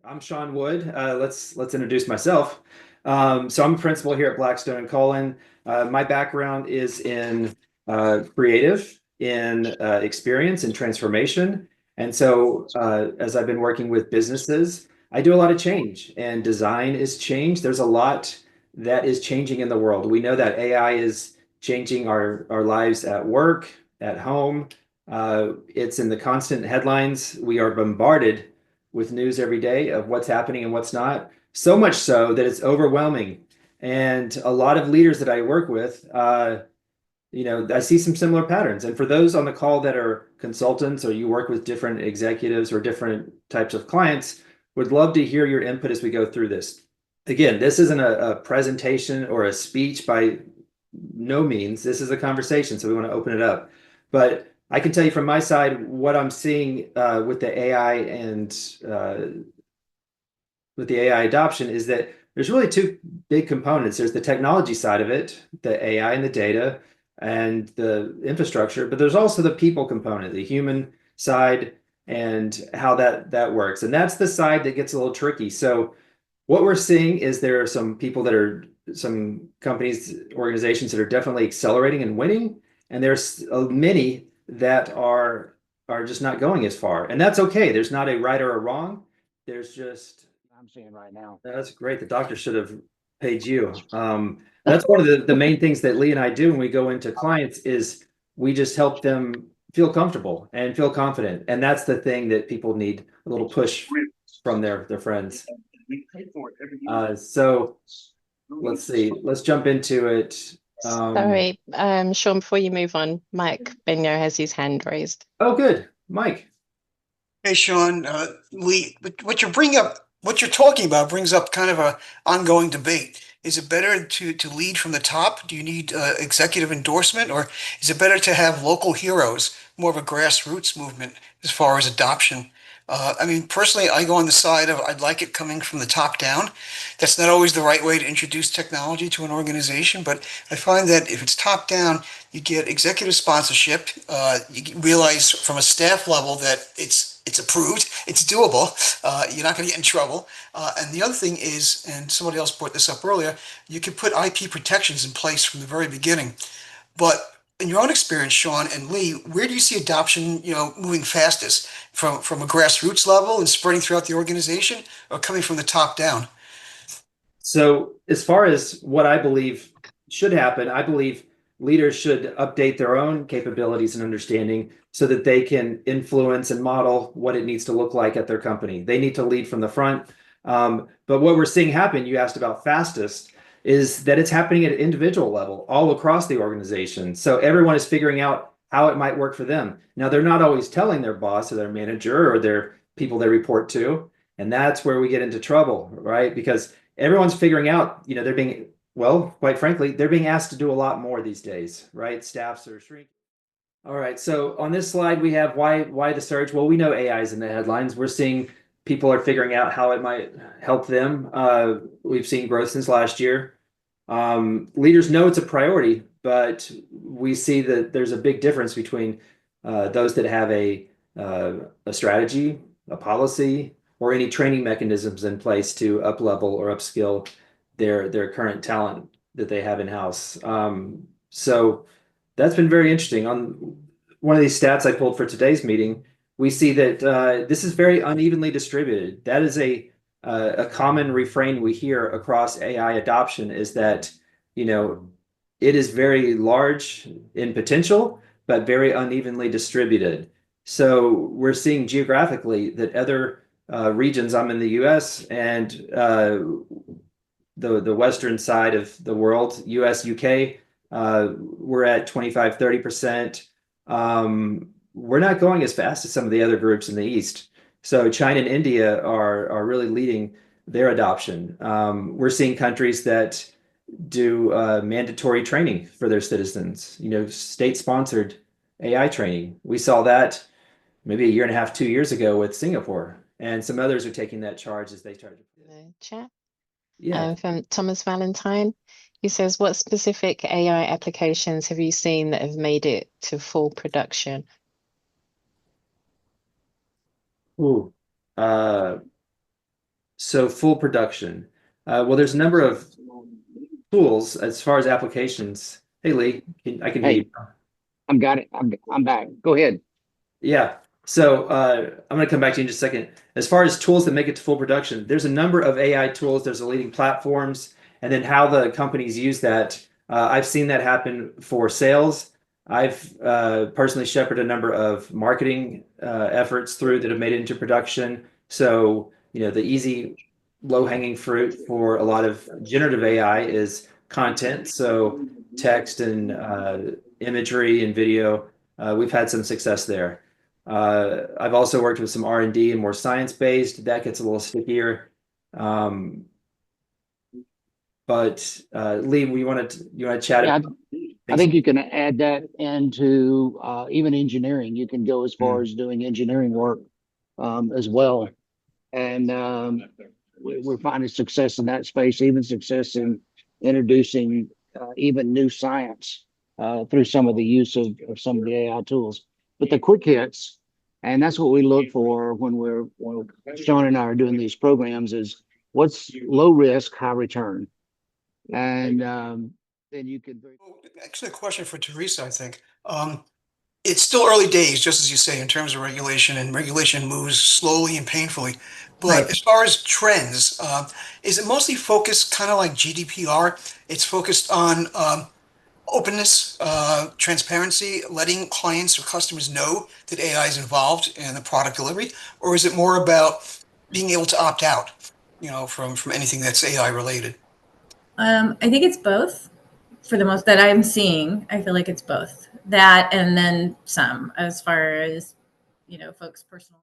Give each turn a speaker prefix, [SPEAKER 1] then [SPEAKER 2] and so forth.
[SPEAKER 1] I'm Sean Wood. Let's introduce myself. So I'm a principal here at Blackstone+Cullen. My background is in creative, in experience and transformation. And so as I've been working with businesses, I do a lot of change, and design is change. There's a lot that is changing in the world. We know that AI is changing our lives at work, at home. It's in the constant headlines. We are bombarded with news every day of what's happening and what's not. So much so that it's overwhelming. And a lot of leaders that I work with, I see some similar patterns. And for those on the call that are consultants or you work with different executives or different types of clients, would love to hear your input as we go through this. Again, this isn't a presentation or a speech by no means. This is a conversation, so we want to open it up. But I can tell you from my side what I'm seeing with the AI and with the AI adoption is that there's really two big components. There's the technology side of it, the AI and the data and the infrastructure, but there's also the people component, the human side and how that works. And that's the side that gets a little tricky. So what we're seeing is there are some people that are some companies, organizations that are definitely accelerating and winning, and there's many that are just not going as far. And that's okay. There's not a right or a wrong. There's just
[SPEAKER 2] I'm seeing right now.
[SPEAKER 1] that's great. The doctor should have paid you. That's one of the main things that Lee and I do when we go into clients is we just help them feel comfortable and feel confident. And that's the thing that people need a little push from their friends. So let's see. Let's jump into it.
[SPEAKER 3] Sorry, Sean, before you move on, Mike Benyo has his hand raised.
[SPEAKER 1] Oh, good. Mike.
[SPEAKER 4] Hey, Sean, what you're talking about brings up kind of a ongoing debate. Is it better to lead from the top? Do you need executive endorsement, or is it better to have local heroes, more of a grassroots movement as far as adoption? I mean, personally, I go on the side of I'd like it coming from the top down. That's not always the right way to introduce technology to an organization, but I find that if it's top down, you get executive sponsorship. You realize from a staff level that it's approved, it's doable. You're not going to get in trouble. And the other thing is, and somebody else brought this up earlier, you can put IP protections in place from the very beginning. But in your own experience, Sean and Lee, where do you see adoption, moving fastest from a grassroots level and spreading throughout the organization, or coming from the top down?
[SPEAKER 1] So as far as what I believe should happen, I believe leaders should update their own capabilities and understanding so that they can influence and model what it needs to look like at their company. They need to lead from the front. But what we're seeing happen, you asked about fastest, is that it's happening at an individual level all across the organization. So everyone is figuring out how it might work for them. Now, they're not always telling their boss or their manager or their people they report to. And that's where we get into trouble, right? Because everyone's figuring out, they're being, well, quite frankly, they're being asked to do a lot more these days, right? Staffs are shrinking. All right, so on this slide, we have why the surge. Well, we know AI is in the headlines. We're seeing people are figuring out how it might help them. We've seen growth since last year. Leaders know it's a priority, but we see that there's a big difference between those that have a strategy, a policy, or any training mechanisms in place to up level or upskill their current talent that they have in house. So that's been very interesting. On one of these stats I pulled for today's meeting, we see that this is very unevenly distributed. That is a common refrain we hear across AI adoption is that, it is very large in potential, but very unevenly distributed. So we're seeing geographically that other regions, I'm in the US and the western side of the world, US, UK, we're at 25, 30%. We're not going as fast as some of the other groups in the East. So China and India are really leading their adoption. We're seeing countries that do mandatory training for their citizens, state-sponsored AI training. We saw that maybe a year and a half, 2 years ago with Singapore, and some others are taking that charge as they start.
[SPEAKER 3] Chat.
[SPEAKER 1] Yeah.
[SPEAKER 3] From Thomas Valentine, he says, what specific AI applications have you seen that have made it to full production?
[SPEAKER 1] Ooh. So full production. Well, there's a number of tools as far as applications. Hey, Lee, I can hear you.
[SPEAKER 2] Hey, I'm got it. I'm back. Go ahead.
[SPEAKER 1] Yeah. So I'm going to come back to you in just a second. As far as tools that make it to full production, there's a number of AI tools. There's the leading platforms, and then how the companies use that. I've seen that happen for sales. I've personally shepherded a number of marketing efforts through that have made it into production. So, the easy, low-hanging fruit for a lot of generative AI is content. So, text and imagery and video. We've had some success there. I've also worked with some R&D and more science-based. That gets a little stickier. But Lee, you want to chat
[SPEAKER 2] Yeah,
[SPEAKER 1] about
[SPEAKER 2] I think you can add that into even engineering. You can go as far as doing engineering work as well. And we're finding success in that space, even success in introducing even new science through some of the use of some of the AI tools. But the quick hits, and that's what we look for when Sean and I are doing these programs, is what's low risk, high return. And then you can
[SPEAKER 4] Actually, a question for Teresa, I think. It's still early days, just as you say, in terms of regulation, and regulation moves slowly and painfully. But
[SPEAKER 1] Right.
[SPEAKER 4] as far as trends, is it mostly focused kind of like GDPR? It's focused on openness, transparency, letting clients or customers know that AI is involved in the product delivery, or is it more about being able to opt out, from anything that's AI related?
[SPEAKER 5] I think it's both for the most that I'm seeing. I feel like it's both that and then some as far as, folks' personal